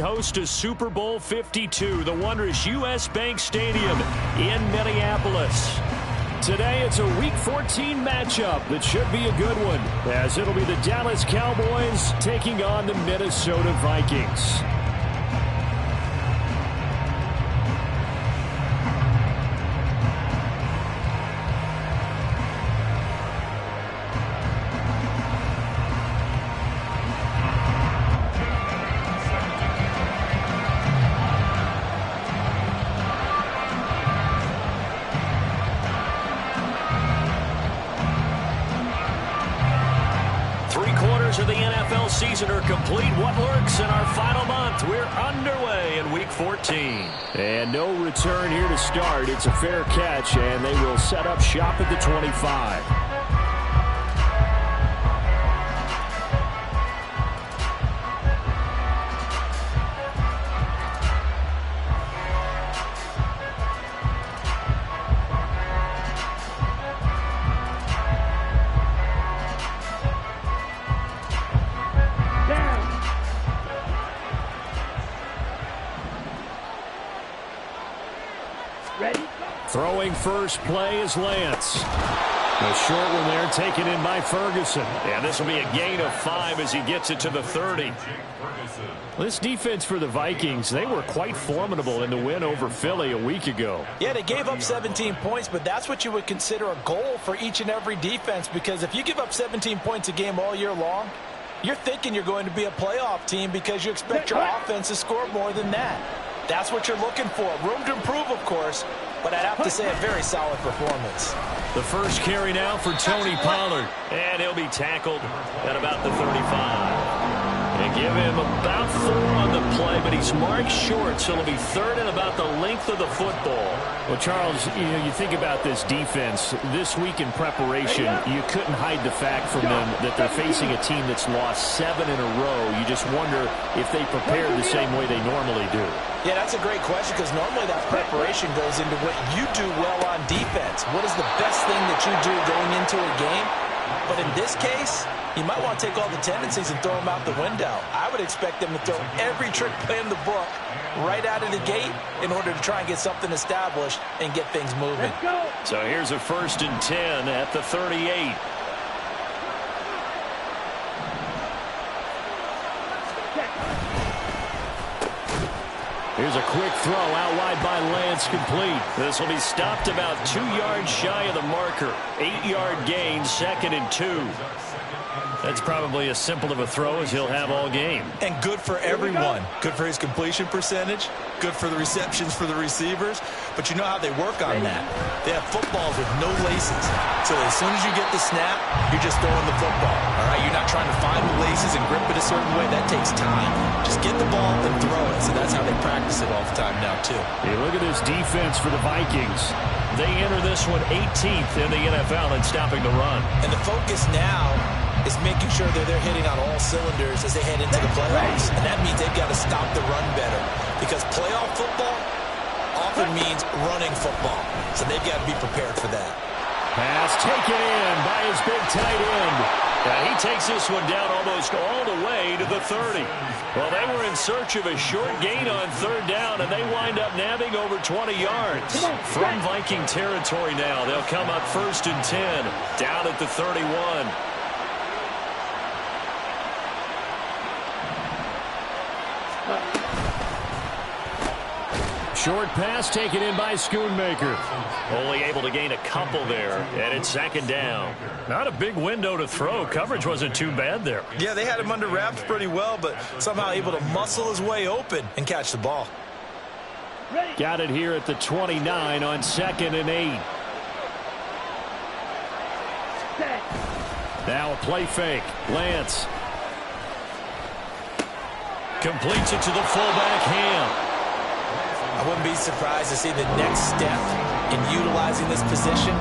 Host to Super Bowl 52, the wondrous U.S. Bank Stadium in Minneapolis. Today, it's a Week 14 matchup that should be a good one, as it'll be the Dallas Cowboys taking on the Minnesota Vikings. Of the NFL season are complete. What lurks in our final month? We're underway in Week 14. And no return here to start. It's a fair catch, and they will set up shop at the 25. Throwing first play is Lance. The short one there taken in by Ferguson. And this will be a gain of 5 as he gets it to the 30. This defense for the Vikings, they were quite formidable in the win over Philly a week ago. Yeah, they gave up 17 points, but that's what you would consider a goal for each and every defense, because if you give up 17 points a game all year long, you're thinking you're going to be a playoff team because you expect your offense to score more than that. That's what you're looking for. Room to improve, of course, but I'd have to say a very solid performance. The first carry now for Tony Pollard. And he'll be tackled at about the 35. They give him about 4 on the play, but he's marked short, so it'll be third and about the length of the football. Well, Charles, you think about this defense. This week in preparation, you couldn't hide the fact from them that they're facing a team that's lost 7 in a row. You just wonder if they prepared the same way they normally do. Yeah, that's a great question, because normally that preparation goes into what you do well on defense. What is the best thing that you do going into a game? But in this case, you might want to take all the tendencies and throw them out the window. I would expect them to throw every trick play in the book right out of the gate in order to try and get something established and get things moving. So here's a 1st and 10 at the 38. Here's a quick throw out wide by Lance, complete. This will be stopped about 2 yards shy of the marker. 8-yard gain, 2nd and 2. That's probably as simple of a throw as he'll have all game. And good for everyone. Good for his completion percentage. Good for the receptions for the receivers. But you know how they work on that. They have footballs with no laces. So as soon as you get the snap, you're just throwing the football. All right, you're not trying to find the laces and grip it a certain way. That takes time. Just get the ball and throw it. So that's how they practice it all the time now, too. Hey, look at this defense for the Vikings. They enter this one 18th in the NFL in stopping the run. And the focus now is making sure that they're hitting on all cylinders as they head into the playoffs. And that means they've got to stop the run better, because playoff football often means running football. So they've got to be prepared for that. Pass taken in by his big tight end. He takes this one down almost all the way to the 30. Well, they were in search of a short gain on 3rd down, and they wind up nabbing over 20 yards. From Viking territory now, they'll come up 1st and 10, down at the 31. Short pass taken in by Schoonmaker. Only able to gain a couple there, and it's 2nd down. Not a big window to throw. Coverage wasn't too bad there. Yeah, they had him under wraps pretty well, but somehow able to muscle his way open and catch the ball. Got it here at the 29 on 2nd and 8. Now a play fake. Lance completes it to the fullback, Ham. I wouldn't be surprised to see the next step in utilizing this position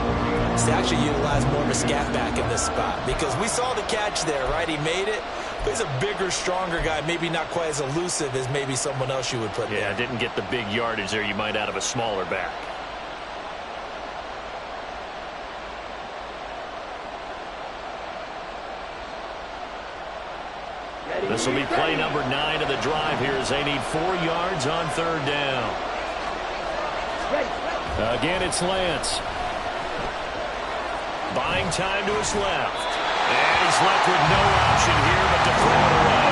is to actually utilize more of a scat back in this spot, because we saw the catch there, right? He made it, but he's a bigger, stronger guy, maybe not quite as elusive as maybe someone else you would put there. Yeah, didn't get the big yardage there you might out of a smaller back. This will be play number 9 of the drive here as they need 4 yards on third down. Again, it's Lance. Buying time to his left. And he's left with no option here but to throw it away.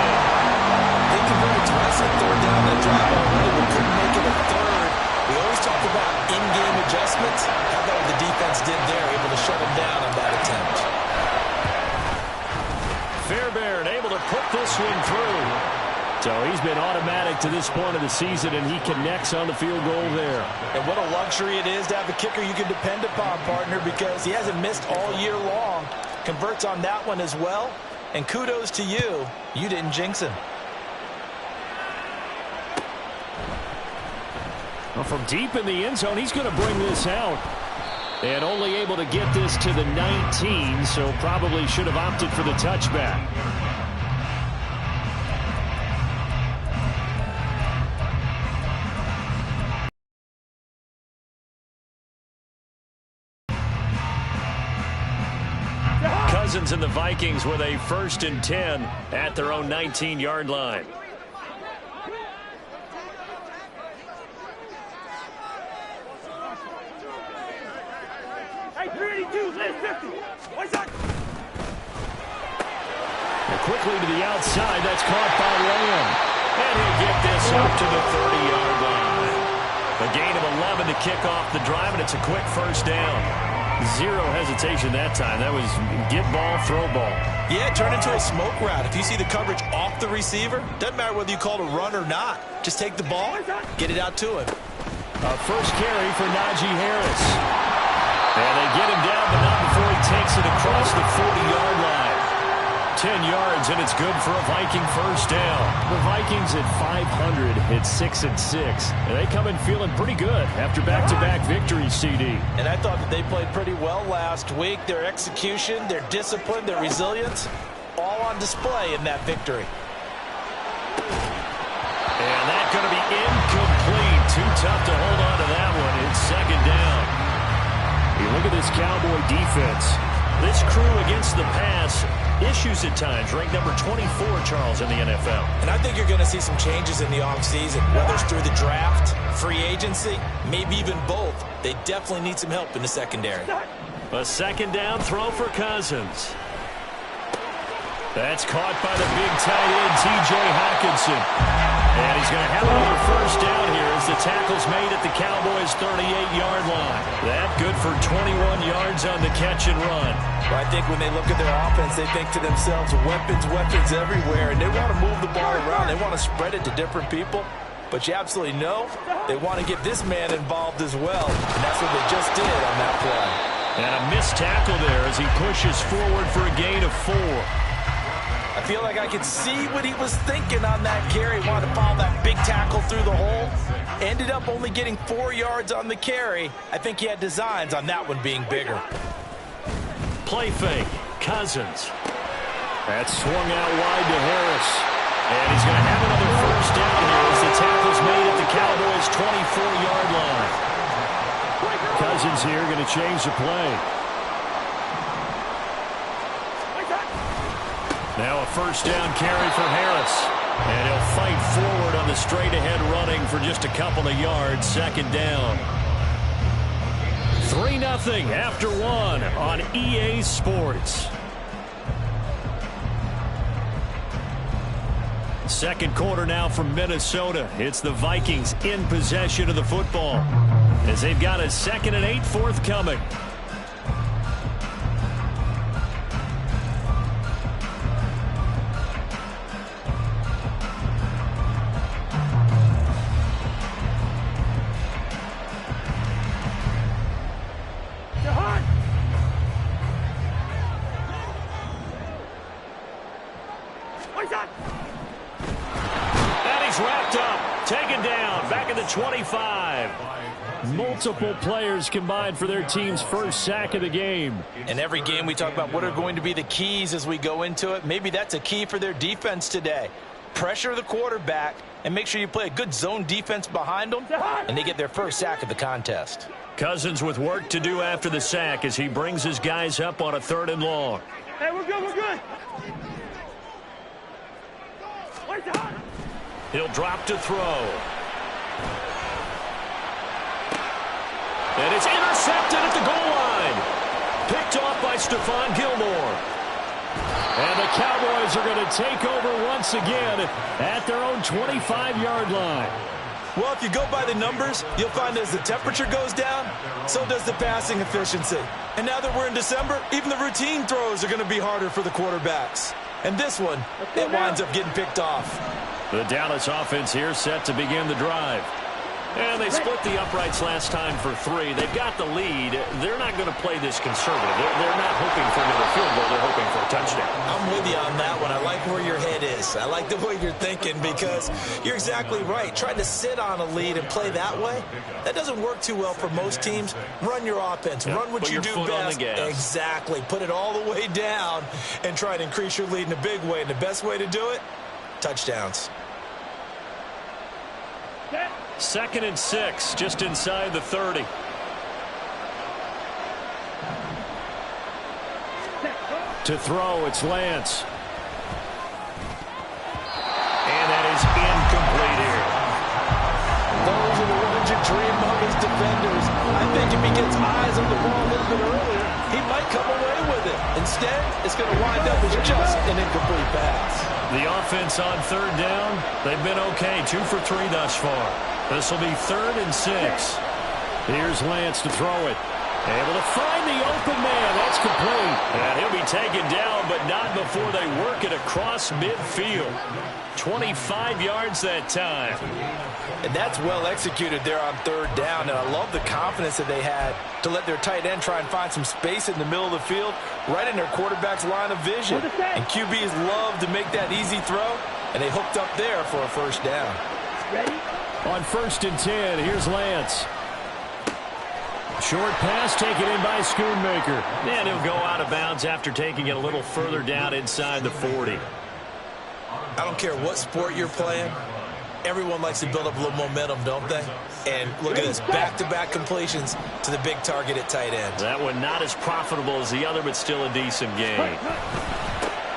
They converted twice on third down that drive already, but couldn't make it a third. We always talk about in-game adjustments. How about what the defense did there, able to shut them down on that attempt. Fairbairn able to put this one through. So he's been automatic to this point of the season, and he connects on the field goal there. And what a luxury it is to have a kicker you can depend upon, partner, because he hasn't missed all year long. Converts on that one as well. And kudos to you. You didn't jinx him. Well, from deep in the end zone, he's going to bring this out. And only able to get this to the 19, so probably should have opted for the touchback. Cousins and the Vikings with a 1st and 10 at their own 19-yard line. Quickly to the outside. That's caught by Lamb. And he'll get this up to the 30-yard line. A gain of 11 to kick off the drive, and it's a quick first down. Zero hesitation that time. That was get ball, throw ball. Yeah, turn into a smoke route. If you see the coverage off the receiver, doesn't matter whether you call it a run or not. Just take the ball, get it out to him. A first carry for Najee Harris. And they get him down, but not before he takes it across the 40-yard line. 10 yards, and it's good for a Viking first down. The Vikings at 500 hit 6 and 6. And they come in feeling pretty good after back-to-back victories, CD. And I thought that they played pretty well last week. Their execution, their discipline, their resilience, all on display in that victory. And that's going to be incomplete. Too tough to hold on to that one. It's 2nd down. You look at this Cowboy defense. This crew against the pass, issues at times, ranked number 24, Charles, in the NFL. And I think you're going to see some changes in the offseason, whether it's through the draft, free agency, maybe even both. They definitely need some help in the secondary. A 2nd down throw for Cousins. That's caught by the big tight end, T.J. Hockenson. And he's going to have another first down here as the tackle's made at the Cowboys' 38-yard line. That good for 21 yards on the catch and run. Well, I think when they look at their offense, they think to themselves, weapons, weapons everywhere. And they want to move the ball around. They want to spread it to different people. But you absolutely know they want to get this man involved as well. And that's what they just did on that play. And a missed tackle there as he pushes forward for a gain of 4. I feel like I could see what he was thinking on that carry. Wanted to follow that big tackle through the hole. Ended up only getting 4 yards on the carry. I think he had designs on that one being bigger. Play fake. Cousins. That's swung out wide to Harris. And he's going to have another first down here as the tackle's made at the Cowboys' 24-yard line. Cousins here going to change the play. Now a first down carry for Harris. And he'll fight forward on the straight-ahead running for just a couple of yards. 2nd down. 3-0 after 1 on EA Sports. Second quarter now from Minnesota. It's the Vikings in possession of the football as they've got a 2nd and 8 forthcoming. And he's wrapped up, taken down, back at the 25. Multiple players combined for their team's first sack of the game. In every game we talk about what are going to be the keys as we go into it. Maybe that's a key for their defense today. Pressure the quarterback and make sure you play a good zone defense behind them, and they get their first sack of the contest. Cousins with work to do after the sack as he brings his guys up on a 3rd and long. Hey, we're good, we're good. He'll drop to throw. And it's intercepted at the goal line. Picked off by Stephon Gilmore. And the Cowboys are going to take over once again at their own 25-yard line. Well, if you go by the numbers, you'll find as the temperature goes down, so does the passing efficiency. And now that we're in December, even the routine throws are going to be harder for the quarterbacks. And this one, it winds up getting picked off. The Dallas offense here set to begin the drive. And they split the uprights last time for 3. They've got the lead. They're not going to play this conservative. They're not hoping for another field goal. They're hoping for a touchdown. I'm with you on that one. I like where your head is. I like the way you're thinking because you're exactly right. Trying to sit on a lead and play that way, that doesn't work too well for most teams. Run your offense. Yeah, run what you do best. Exactly. Put it all the way down and try to increase your lead in a big way. And the best way to do it, touchdowns. 2nd and 6, just inside the 30. To throw, it's Lance. And that is incomplete here. Those are the ones you dream of as defenders. I think if he gets eyes on the ball a little bit earlier, he might come away with it. Instead, it's going to wind up as just an incomplete pass. The offense on 3rd down, they've been okay. 2 for 3 thus far. This will be 3rd and 6. Here's Lance to throw it. Able to find the open man. That's complete. And he'll be taken down, but not before they work it across midfield. 25 yards that time. And that's well executed there on 3rd down. And I love the confidence that they had to let their tight end try and find some space in the middle of the field, right in their quarterback's line of vision. And QBs love to make that easy throw, and they hooked up there for a 1st down. Ready? On 1st and 10, here's Lance. Short pass taken in by Schoonmaker. And he'll go out of bounds after taking it a little further down inside the 40. I don't care what sport you're playing. Everyone likes to build up a little momentum, don't they? And look at this, back-to-back completions to the big target at tight end. That one not as profitable as the other, but still a decent gain.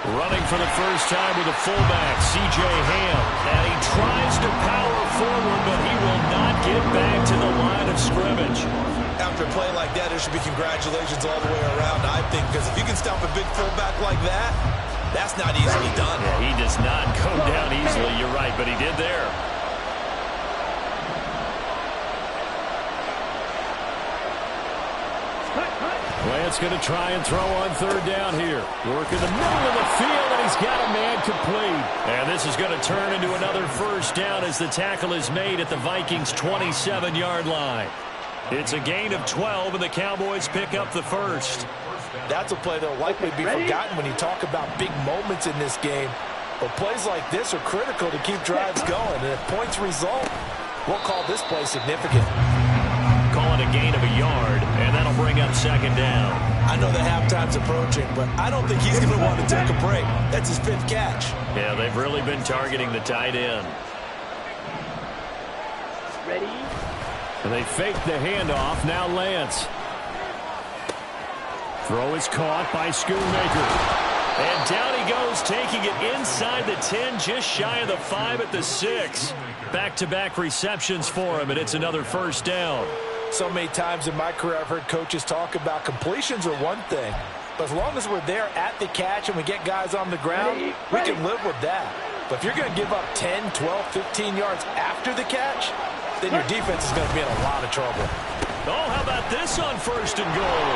Running for the first time with a fullback, C.J. Ham. And he tries to power forward, but he will not get back to the line of scrimmage. After a play like that, there should be congratulations all the way around, I think, because if you can stop a big fullback like that, that's not easily done. Yeah, he does not go down easily, you're right, but he did there. Lance going to try and throw on 3rd down here. Work in the middle of the field, and he's got a man complete. And this is going to turn into another 1st down as the tackle is made at the Vikings' 27-yard line. It's a gain of 12, and the Cowboys pick up the 1st. That's a play that will likely be forgotten when you talk about big moments in this game. But plays like this are critical to keep drives going. And if points result, we'll call this play significant. Call it a gain of a yard, and that'll bring up 2nd down. I know that halftime's approaching, but I don't think he's going to want to take a break. That's his 5th catch. Yeah, they've really been targeting the tight end. Ready? And they fake the handoff. Now Lance. Throw is caught by Schoonmaker. And down he goes, taking it inside the 10, just shy of the 5 at the 6. Back-to-back receptions for him, and it's another 1st down. So many times in my career I've heard coaches talk about completions are one thing, but as long as we're there at the catch and we get guys on the ground, we can live with that. But if you're going to give up 10, 12, 15 yards after the catch, then your defense is going to be in a lot of trouble. Oh, how about this on 1st and goal?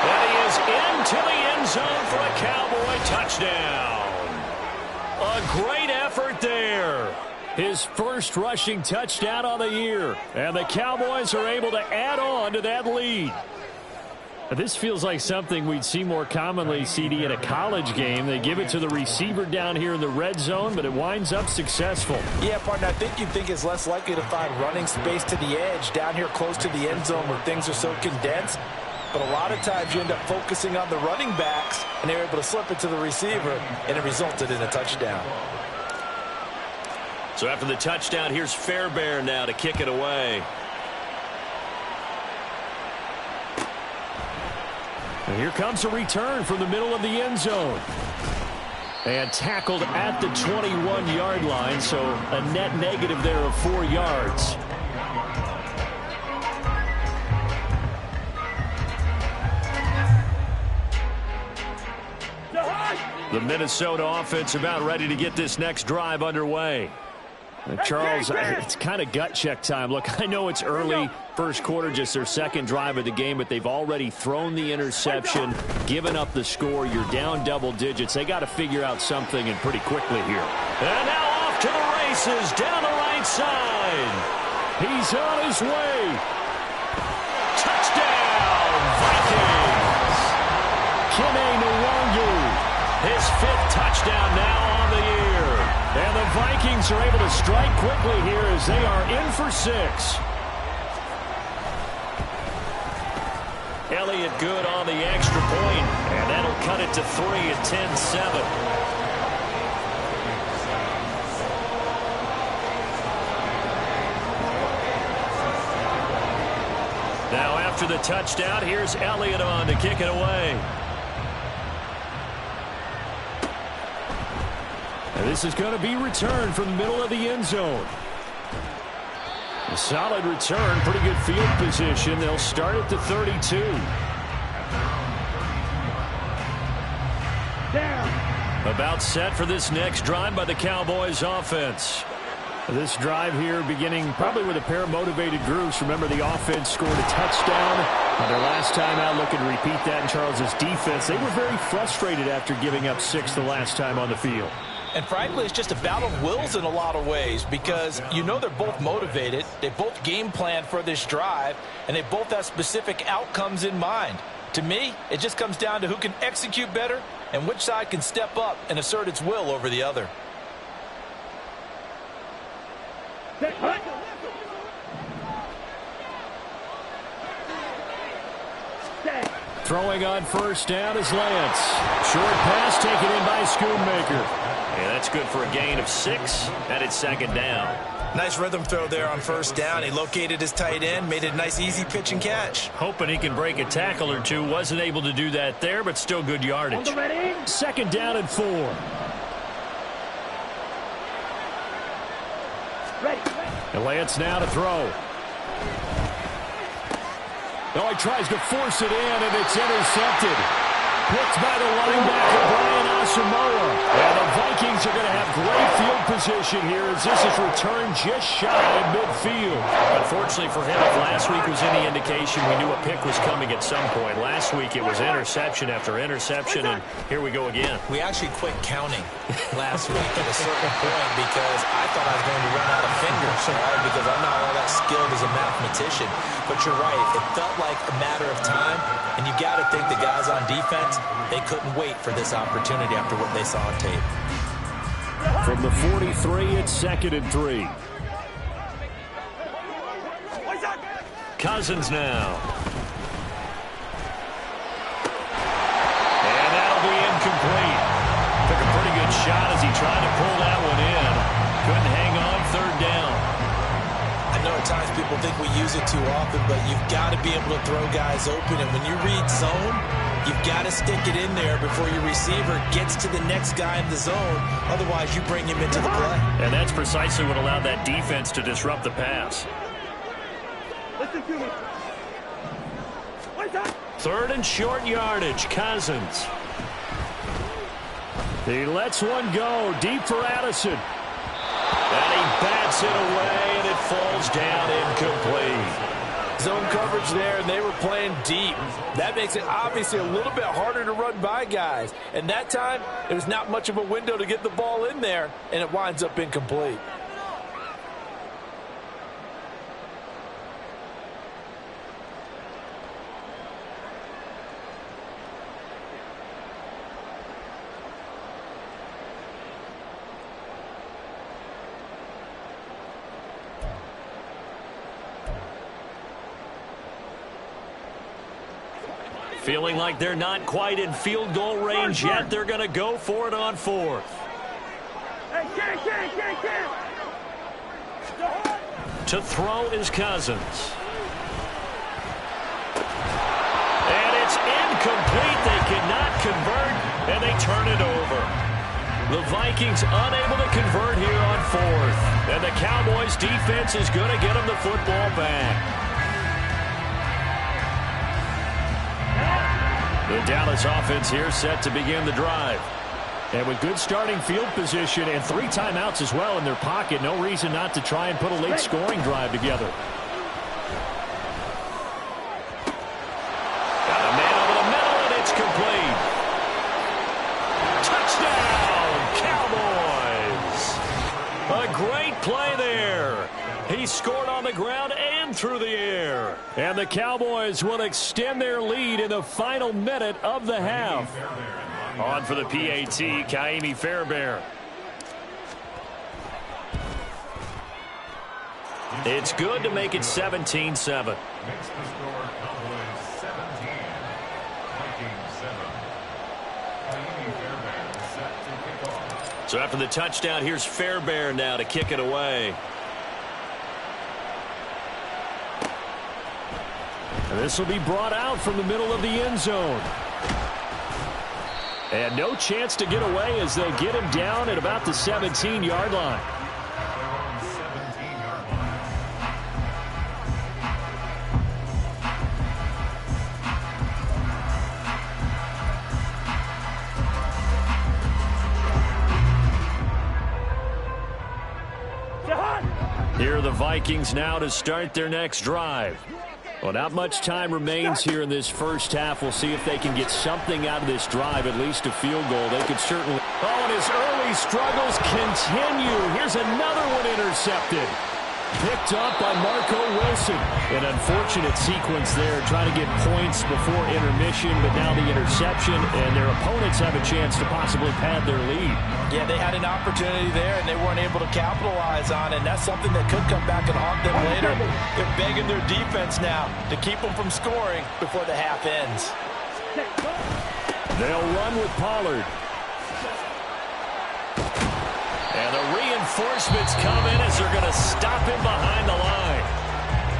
And he is into the end zone for a Cowboy touchdown. A great effort there. His 1st rushing touchdown on the year. And the Cowboys are able to add on to that lead. This feels like something we'd see more commonly, CD, in a college game. They give it to the receiver down here in the red zone, but it winds up successful. Yeah, partner, I think you'd think it's less likely to find running space to the edge down here close to the end zone where things are so condensed. But a lot of times you end up focusing on the running backs, and they're able to slip it to the receiver, and it resulted in a touchdown. So after the touchdown, here's Fairbairn now to kick it away. And here comes a return from the middle of the end zone. And tackled at the 21-yard line, so a net negative there of 4 yards. The Minnesota offense about ready to get this next drive underway. Charles, it's kind of gut check time. Look, I know it's early, first quarter, just their second drive of the game, but they've already thrown the interception, given up the score. You're down double digits. They got to figure out something, and pretty quickly here. And now off to the races, down the right side. He's on his way. Touchdown, Vikings. Kene Nwangu, his 5th touchdown now on the year. And the Vikings are able to strike quickly here as they are in for 6. Elliott good on the extra point, and that'll cut it to 3 at 10-7. Now after the touchdown, here's Elliott on to kick it away. And this is going to be returned from the middle of the end zone. A solid return, pretty good field position. They'll start at the 32. Down. About set for this next drive by the Cowboys offense. This drive here beginning probably with a pair of motivated groups. Remember, the offense scored a touchdown on their last time out. Looking to repeat that in Charles's defense. They were very frustrated after giving up 6 the last time on the field. And frankly, it's just a battle of wills in a lot of ways, because you know they're both motivated. They both game plan for this drive, and they both have specific outcomes in mind. To me, it just comes down to who can execute better and which side can step up and assert its will over the other. Throwing on first down is Lance. Short pass taken in by Schoonmaker. And that's good for a gain of 6, and it's second down. Nice rhythm throw there on first down. He located his tight end, made it a nice easy pitch and catch. Hoping he can break a tackle or two. Wasn't able to do that there, but still good yardage. Second down and 4. And Lance now to throw. Oh, he tries to force it in, and it's intercepted. Picked by the linebacker, Brian Asamoah. And the Vikings are going to have great field position here as this is returned just shy of midfield. Unfortunately for him, if last week was any indication, we knew a pick was coming at some point. Last week it was interception after interception, and here we go again. We actually quit counting last week at a certain point because I thought I was going to run out of fingers, right? Because I'm not all that skilled as a mathematician. But you're right, it felt like a matter of time, and you got to think the guys on defense, they couldn't wait for this opportunity after what they saw on tape. From the 43, it's second and 3. Cousins now. And that'll be incomplete. Took a pretty good shot as he tried to pull that one in. Couldn't hang on, third down. I know at times people think we use it too often, but you've got to be able to throw guys open. And when you read zone, you've got to stick it in there before your receiver gets to the next guy in the zone. Otherwise, you bring him into the play. And that's precisely what allowed that defense to disrupt the pass. Third and short yardage, Cousins. He lets one go, deep for Addison. And he bats it away, and it falls down incomplete. Zone coverage there, and they were playing deep. That makes it obviously a little bit harder to run by guys. And that time, it was not much of a window to get the ball in there, and it winds up incomplete. Feeling like they're not quite in field goal range yet. They're going to go for it on fourth. To throw is Cousins. And it's incomplete. They cannot convert, and they turn it over. The Vikings unable to convert here on fourth. And the Cowboys defense is going to get them the football back. The Dallas offense here set to begin the drive. And with good starting field position and 3 timeouts as well in their pocket, no reason not to try and put a late scoring drive together. Got a man over the middle, and it's complete. Touchdown, Cowboys! A great play there. He scored on the ground and through the air. And the Cowboys will extend their lead in the final minute of the half. On for the PAT, Kaimi Fairbairn. It's good to make it 17-7. So after the touchdown, here's Fairbairn now to kick it away. And this will be brought out from the middle of the end zone. And no chance to get away as they'll get him down at about the 17-yard line. Here are the Vikings now to start their next drive. Well, not much time remains here in this first half. We'll see if they can get something out of this drive, at least a field goal. They could certainly... Oh, and his early struggles continue. Here's another one intercepted. Picked up by Marco Wilson. An unfortunate sequence there, trying to get points before intermission, but now the interception, and their opponents have a chance to possibly pad their lead. Yeah, they had an opportunity there, and they weren't able to capitalize on it, and that's something that could come back and haunt them later. They're begging their defense now to keep them from scoring before the half ends. They'll run with Pollard. And the reinforcements come in as they're going to stop him behind the line.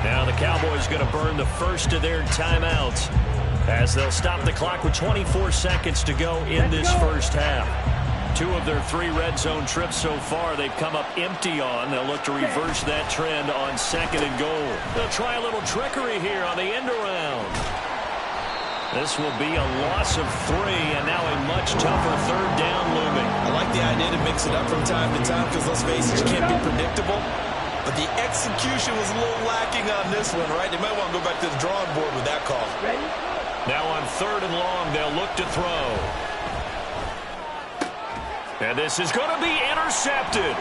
Now the Cowboys going to burn the first of their timeouts as they'll stop the clock with 24 seconds to go in this first half. 2 of their 3 red zone trips so far they've come up empty on. They'll look to reverse that trend on 2nd and goal. They'll try a little trickery here on the end around. This will be a loss of 3, and now a much tougher 3rd down looming. I like the idea to mix it up from time to time because, let's face it, you can't be predictable. But the execution was a little lacking on this one, right? They might want to go back to the drawing board with that call. Now on 3rd and long, they'll look to throw. And this is going to be intercepted.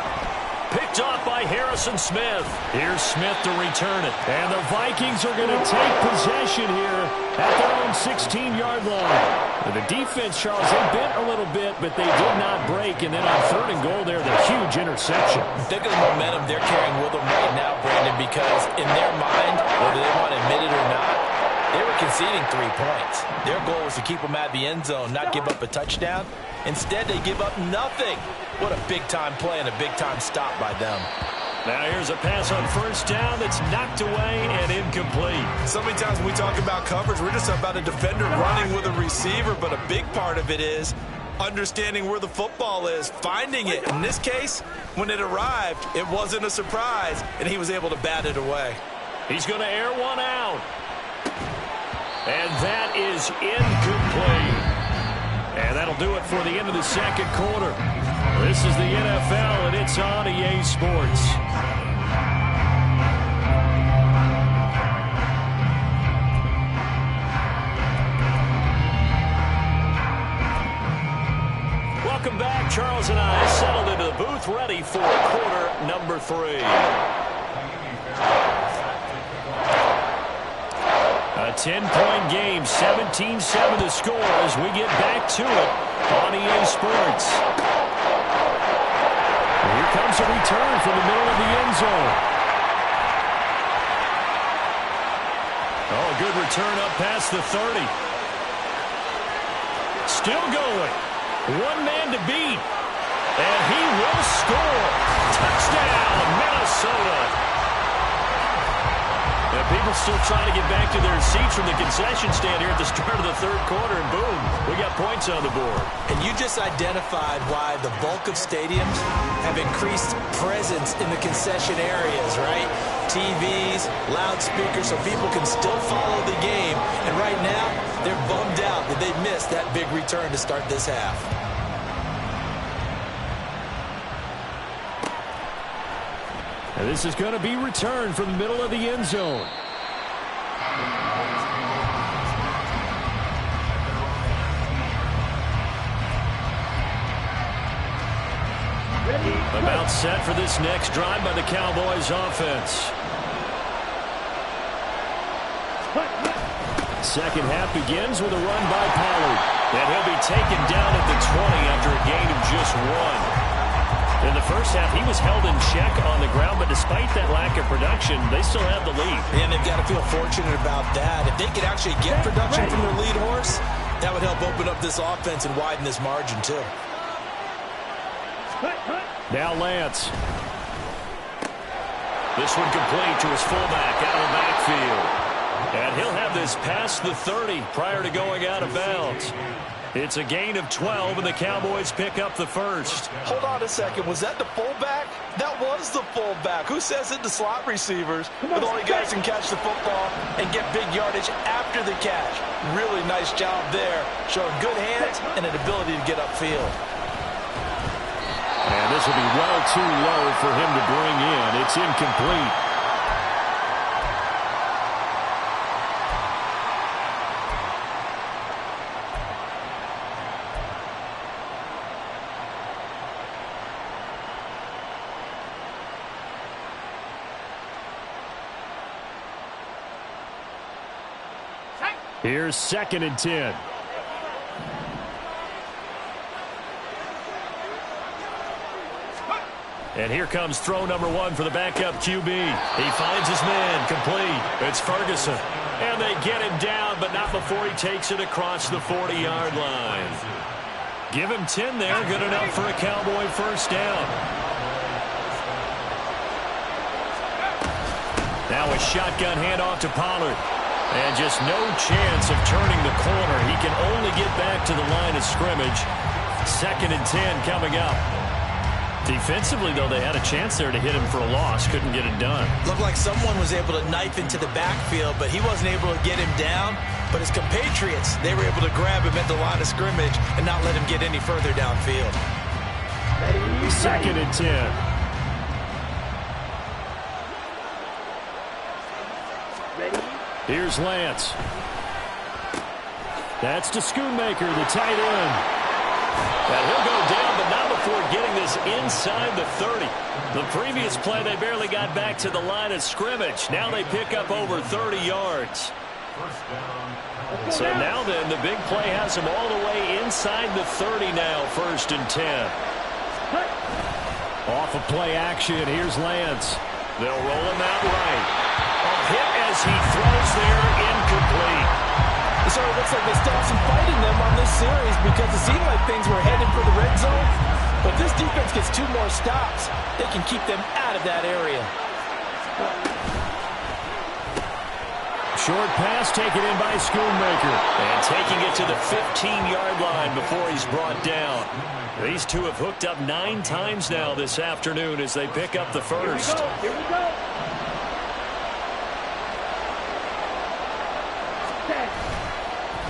Picked off by Harrison Smith. Here's Smith to return it. And the Vikings are going to take possession here at their own 16-yard line. And the defense, Charles, they bent a little bit, but they did not break. And then on 3rd and goal there, the huge interception. Think of the momentum they're carrying with them right now, Brandon, because in their mind, whether they want to admit it or not, they were conceding 3 points. Their goal was to keep them at the end zone, not give up a touchdown. Instead, they give up nothing. What a big-time play and a big-time stop by them. Now here's a pass on 1st down that's knocked away and incomplete. So many times when we talk about coverage, we're just about a defender running with a receiver, but a big part of it is understanding where the football is, finding it. In this case, when it arrived, it wasn't a surprise, and he was able to bat it away. He's going to air one out. And that is incomplete. And that'll do it for the end of the 2nd quarter. This is the NFL, and it's on EA Sports. Welcome back. Charles and I settled into the booth ready for quarter number 3. A 10-point game, 17-7 to score as we get back to it on EA Sports. Here comes a return from the middle of the end zone. Oh, a good return up past the 30. Still going. 1 man to beat. And he will score. Touchdown, Minnesota. The people still trying to get back to their seats from the concession stand here at the start of the third quarter, and boom, we got points on the board. And you just identified why the bulk of stadiums have increased presence in the concession areas, right? TVs, loudspeakers, so people can still follow the game. And right now, they're bummed out that they missed that big return to start this half. And this is going to be returned from the middle of the end zone. About set for this next drive by the Cowboys offense. Second half begins with a run by Pollard. And he'll be taken down at the 20 after a gain of just 1. In the first half, he was held in check on the ground, but despite that lack of production, they still have the lead. And they've got to feel fortunate about that. If they could actually get production from their lead horse, that would help open up this offense and widen this margin, too. Now Lance. This one complete to his fullback out of the backfield. And he'll have this past the 30 prior to going out of bounds. It's a gain of 12, and the Cowboys pick up the first. Hold on a second. Was that the fullback? That was the fullback. Who says it to slot receivers with only guys who can catch the football and get big yardage after the catch? Really nice job there, showing good hands and an ability to get upfield. And this will be well too low for him to bring in. It's incomplete. Here's 2nd and 10. And here comes throw number 1 for the backup QB. He finds his man, complete. It's Ferguson. And they get him down, but not before he takes it across the 40-yard line. Give him 10 there, good enough for a Cowboy first down. Now a shotgun handoff to Pollard. And just no chance of turning the corner. He can only get back to the line of scrimmage. 2nd and 10 coming up. Defensively, though, they had a chance there to hit him for a loss. Couldn't get it done. Looked like someone was able to knife into the backfield, but he wasn't able to get him down. But his compatriots, they were able to grab him at the line of scrimmage and not let him get any further downfield. 2nd and 10. Here's Lance. That's to Schoonmaker, the tight end. And he'll go down, but not before getting this inside the 30. The previous play, they barely got back to the line of scrimmage. Now they pick up over 30 yards. So now then, the big play has them all the way inside the 30 now, 1st and 10. Off of play action, here's Lance. They'll roll him out right. A hit as he throws there, incomplete. So it looks like they still have some fight in them on this series because it seemed like things were headed for the red zone. But this defense gets 2 more stops. They can keep them out of that area. Short pass taken in by Schoonmaker. And taking it to the 15-yard line before he's brought down. These two have hooked up 9 times now this afternoon as they pick up the first. Here we go.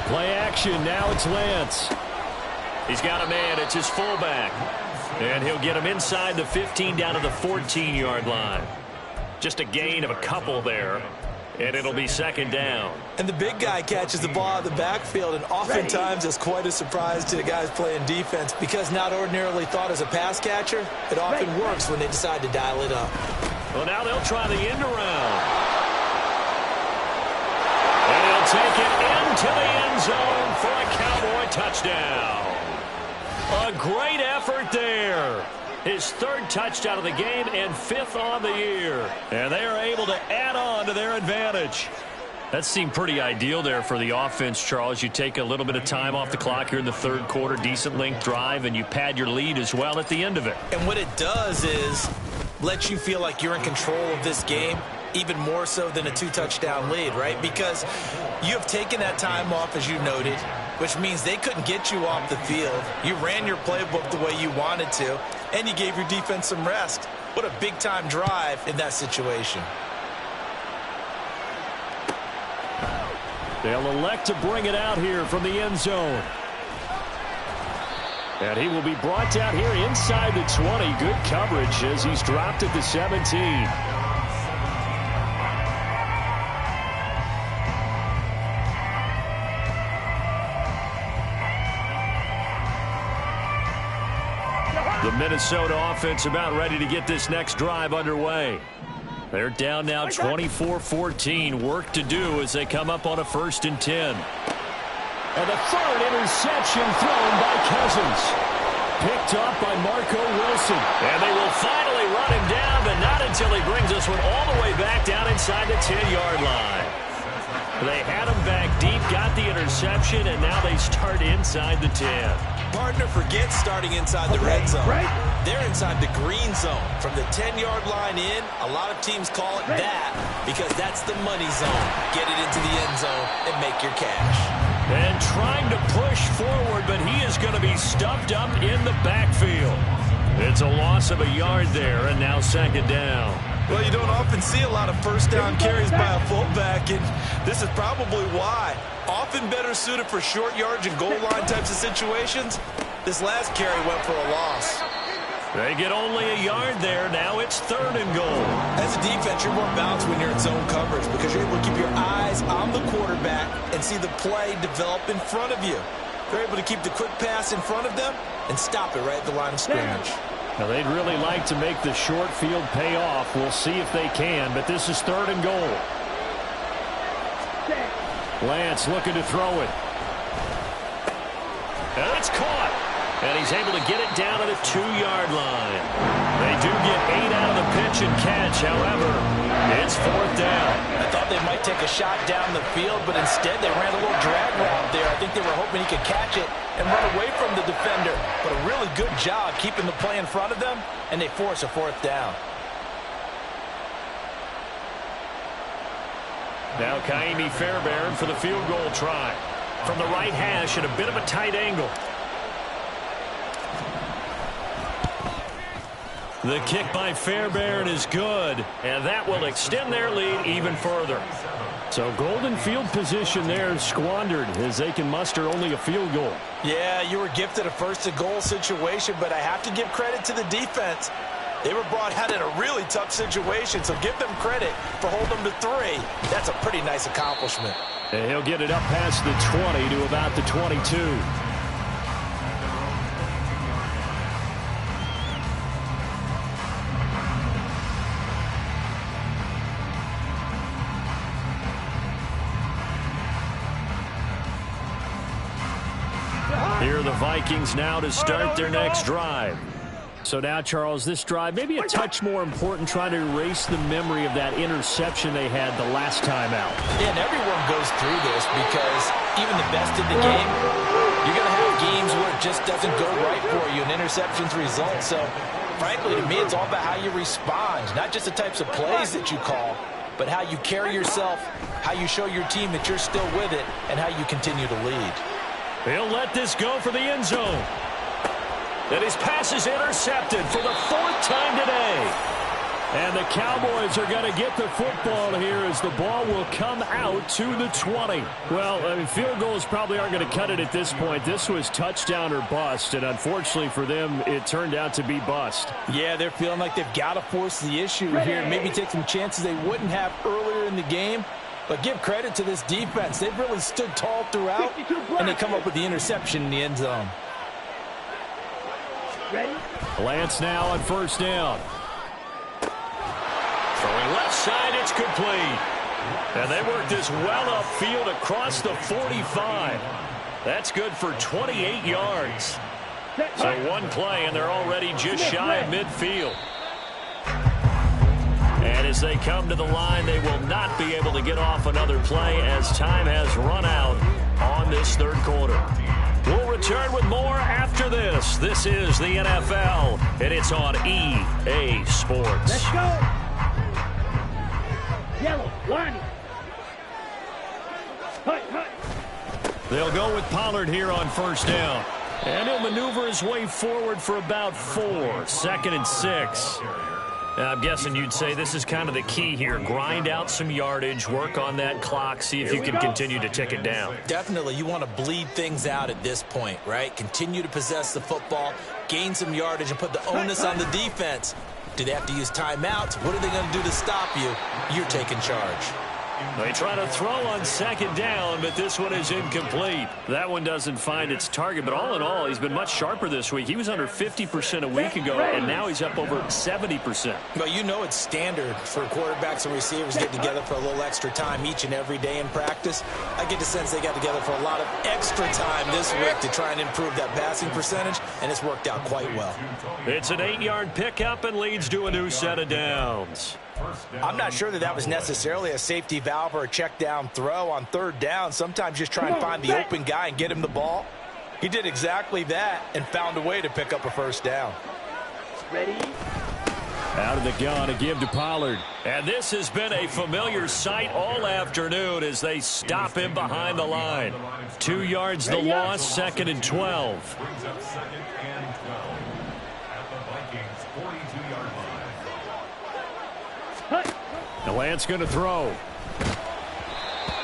Play action, now it's Lance. He's got a man, it's his fullback. And he'll get him inside the 15 down to the 14-yard line. Just a gain of a couple there. And it'll be 2nd down. And the big guy catches the ball out of the backfield, and oftentimes it's quite a surprise to the guys playing defense because not ordinarily thought as a pass catcher, it often works when they decide to dial it up. Well, now they'll try the end around. And he'll take it into the end zone for a Cowboy touchdown. A great effort there. His 3rd touchdown of the game and 5th on the year. And they are able to add on to their advantage. That seemed pretty ideal there for the offense, Charles. You take a little bit of time off the clock here in the 3rd quarter, decent length drive, and you pad your lead as well at the end of it. And what it does is let you feel like you're in control of this game even more so than a 2-touchdown lead, right? Because you have taken that time off, as you noted, which means they couldn't get you off the field. You ran your playbook the way you wanted to, and you gave your defense some rest. What a big-time drive in that situation. They'll elect to bring it out here from the end zone. And he will be brought down here inside the 20. Good coverage as he's dropped at the 17. The Minnesota offense about ready to get this next drive underway. They're down now 24-14. Work to do as they come up on a 1st and 10. And the third interception thrown by Cousins. Picked up by Marco Wilson. And they will finally run him down, but not until he brings this one all the way back down inside the 10-yard line. They had him back deep, got the interception, and now they start inside the 10. Partner, forget starting inside the red zone. They're inside the green zone. From the 10-yard line in, a lot of teams call it that because that's the money zone. Get it into the end zone and make your cash. And trying to push forward, but he is going to be stuffed up in the backfield. It's a loss of a yard there, and now 2nd down. Well, you don't often see a lot of 1st down carries by a fullback, and this is probably why. Often better suited for short yards and goal line types of situations. This last carry went for a loss. They get only a yard there. Now it's 3rd and goal. As a defense, you're more balanced when you're in zone coverage because you're able to keep your eyes on the quarterback and see the play develop in front of you. They're able to keep the quick pass in front of them and stop it right at the line of scrimmage. Now, they'd really like to make the short field pay off. We'll see if they can, but this is 3rd and goal. Lance looking to throw it. And it's caught. And he's able to get it down to the 2-yard line. They do get 8 out of the pitch and catch. However, it's 4th down. I thought they might take a shot down the field, but instead they ran a little drag route there. I think they were hoping he could catch it and run away from the defender. But a really good job keeping the play in front of them, and they force a 4th down. Now Kaimi Fairbairn for the field goal try. From the right hash at a bit of a tight angle. The kick by Fairbairn is good, and that will extend their lead even further. So golden field position there squandered as they can muster only a field goal. Yeah, you were gifted a 1st and goal situation, but I have to give credit to the defense. They were brought out in a really tough situation, so give them credit for holding them to 3. That's a pretty nice accomplishment. And he'll get it up past the 20 to about the 22. Here are the Vikings now to start their next drive. So now, Charles, this drive maybe a touch more important, trying to erase the memory of that interception they had the last time out. Yeah, and everyone goes through this because even the best in the game, you're going to have games where it just doesn't go right for you and interceptions result. So, frankly, to me, it's all about how you respond, not just the types of plays that you call, but how you carry yourself, how you show your team that you're still with it, and how you continue to lead. He'll let this go for the end zone. And his pass is intercepted for the 4th time today. And the Cowboys are going to get the football here as the ball will come out to the 20. Well, I mean, field goals probably aren't going to cut it at this point. This was touchdown or bust, and unfortunately for them, it turned out to be bust. Yeah, they're feeling like they've got to force the issue here. Maybe take some chances they wouldn't have earlier in the game. But give credit to this defense. They've really stood tall throughout, and they come up with the interception in the end zone. Lance now on 1st down. Throwing left side, it's complete. And they work this well upfield across the 45. That's good for 28 yards. So one play, and they're already just shy of midfield. And as they come to the line, they will not be able to get off another play as time has run out on this 3rd quarter. We'll return with more after this. This is the NFL, and it's on EA Sports. Let's go. Yellow, line. They'll go with Pollard here on first down. And he'll maneuver his way forward for about 4. 2nd and 6. I'm guessing you'd say this is kind of the key here. Grind out some yardage, work on that clock, see if you can continue to tick it down. Definitely, you want to bleed things out at this point, right? Continue to possess the football, gain some yardage, and put the onus on the defense. Do they have to use timeouts? What are they going to do to stop you? You're taking charge. They try to throw on 2nd down, but this one is incomplete. That one doesn't find its target, but all in all, he's been much sharper this week. He was under 50% a week ago, and now he's up over 70%. Well, you know it's standard for quarterbacks and receivers getting together for a little extra time each and every day in practice. I get the sense they got together for a lot of extra time this week to try and improve that passing percentage, and it's worked out quite well. It's an 8-yard pickup and leads to a new set of downs. I'm not sure that was necessarily a safety valve or a check down throw on 3rd down. Sometimes just try and find the open guy and get him the ball. He did exactly that and found a way to pick up a 1st down. Ready? Out of the gun, a give to Pollard. And this has been a familiar sight all afternoon as they stop him behind the line. 2 yards the loss, 2nd and 12. Now Lance going to throw.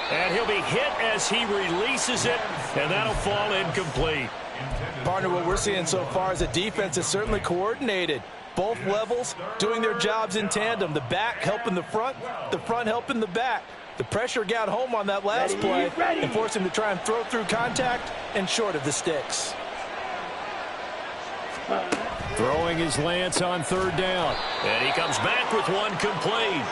And he'll be hit as he releases it, and that'll fall incomplete. Partner, what we're seeing so far is the defense is certainly coordinated. Both levels doing their jobs in tandem. The back helping the front helping the back. The pressure got home on that last play and forced him to try and throw through contact and short of the sticks. Throwing is Lance on 3rd down. And he comes back with one complete.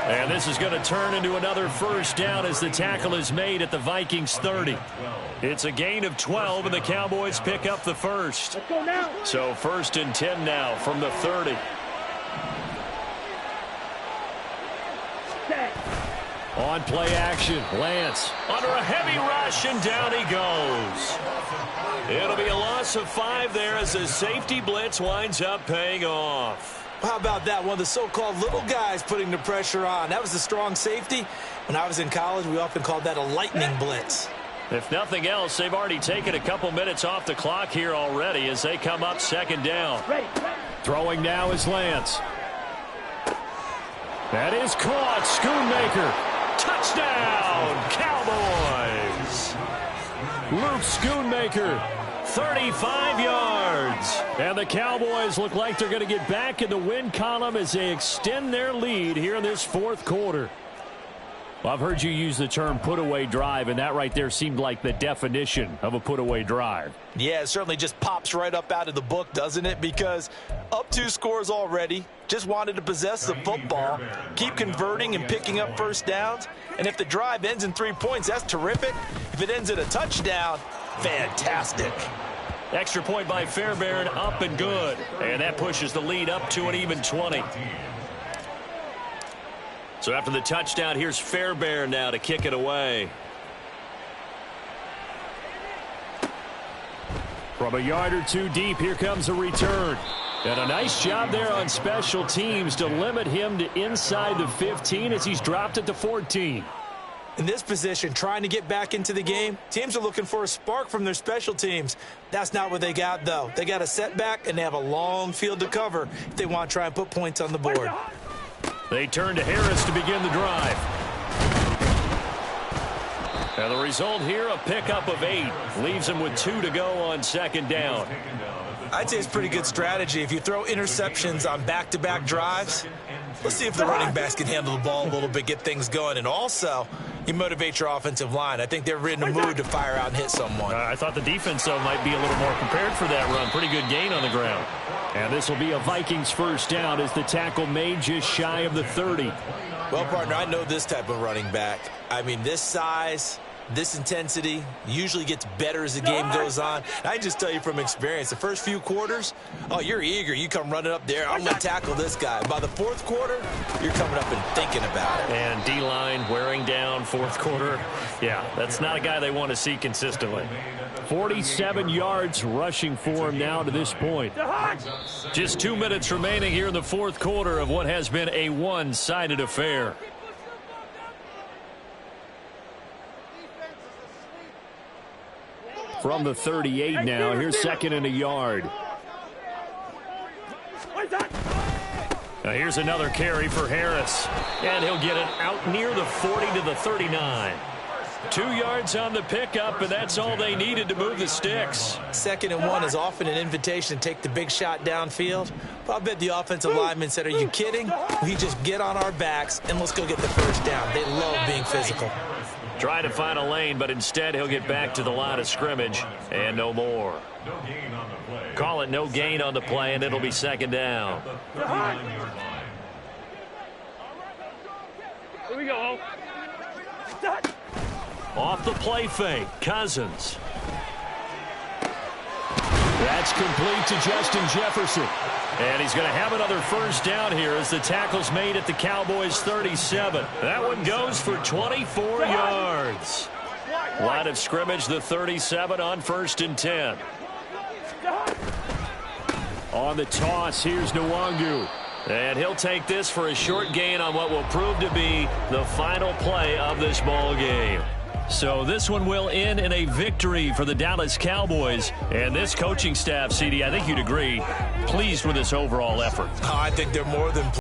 And this is going to turn into another 1st down as the tackle is made at the Vikings 30. It's a gain of 12, and the Cowboys pick up the 1st. Let's go now. So 1st and 10 now from the 30. On play action, Lance under a heavy rush, and down he goes. It'll be a loss of 5 there as the safety blitz winds up paying off. How about that? One of the so-called little guys putting the pressure on. That was a strong safety. When I was in college, we often called that a lightning blitz. If nothing else, they've already taken a couple minutes off the clock here already as they come up 2nd down. Throwing now is Lance. That is caught. Schoonmaker. Touchdown, Cowboys. Luke Schoonmaker. 35 yards. And the Cowboys look like they're going to get back in the win column as they extend their lead here in this 4th quarter. Well, I've heard you use the term put-away drive, and that right there seemed like the definition of a put-away drive. Yeah, it certainly just pops right up out of the book, doesn't it? Because up 2 scores already, just wanted to possess the football, keep converting and picking up 1st downs. And if the drive ends in 3 points, that's terrific. If it ends in a touchdown, fantastic. Extra point by Fairbairn, up and good. And that pushes the lead up to an even 20. So after the touchdown, here's Fairbairn now to kick it away. From a yard or 2 deep, here comes a return. And a nice job there on special teams to limit him to inside the 15 as he's dropped at the 14. In this position, trying to get back into the game, teams are looking for a spark from their special teams. That's not what they got, though. They got a setback, and they have a long field to cover if they want to try and put points on the board. They turn to Harris to begin the drive. And the result here, a pickup of 8. Leaves him with 2 to go on 2nd down. I'd say it's pretty good strategy. If you throw interceptions on back-to-back drives, let's see if the running backs can handle the ball a little bit, get things going. And also, you motivate your offensive line. I think they're in a mood to fire out and hit someone. I thought the defense, though, might be a little more prepared for that run. Pretty good gain on the ground. And this will be a Vikings 1st down as the tackle made just shy of the 30. Well, partner, I know this type of running back. I mean, this size, this intensity usually gets better as the game goes on. And I just tell you from experience, the first few quarters, oh, you're eager. You come running up there. I'm going to tackle this guy. By the 4th quarter, you're coming up and thinking about it. And D-line wearing down 4th quarter. Yeah, that's not a guy they want to see consistently. 47 yards rushing for him now to this point. Just 2 minutes remaining here in the 4th quarter of what has been a one-sided affair. from the 38 now. Here's second and a yard. Now here's another carry for Harris. And he'll get it out near the 40 to the 39. 2 yards on the pickup, and that's all they needed to move the sticks. 2nd and 1 is often an invitation to take the big shot downfield. But I bet the offensive lineman said, are you kidding? We just get on our backs, and let's go get the first down. They love being physical. Try to find a lane, but instead he'll get back to the line of scrimmage, and no more. Call it no gain on the play, and it'll be 2nd down. Here we go. Off the play fake, Cousins. That's complete to Justin Jefferson. And he's going to have another first down here as the tackle's made at the Cowboys' 37. That one goes for 24 yards. Line of scrimmage, the 37 on 1st and 10. On the toss, here's Nwangu. And he'll take this for a short gain on what will prove to be the final play of this ball game. So this one will end in a victory for the Dallas Cowboys. And this coaching staff, CD, I think you'd agree, pleased with this overall effort. I think they're more than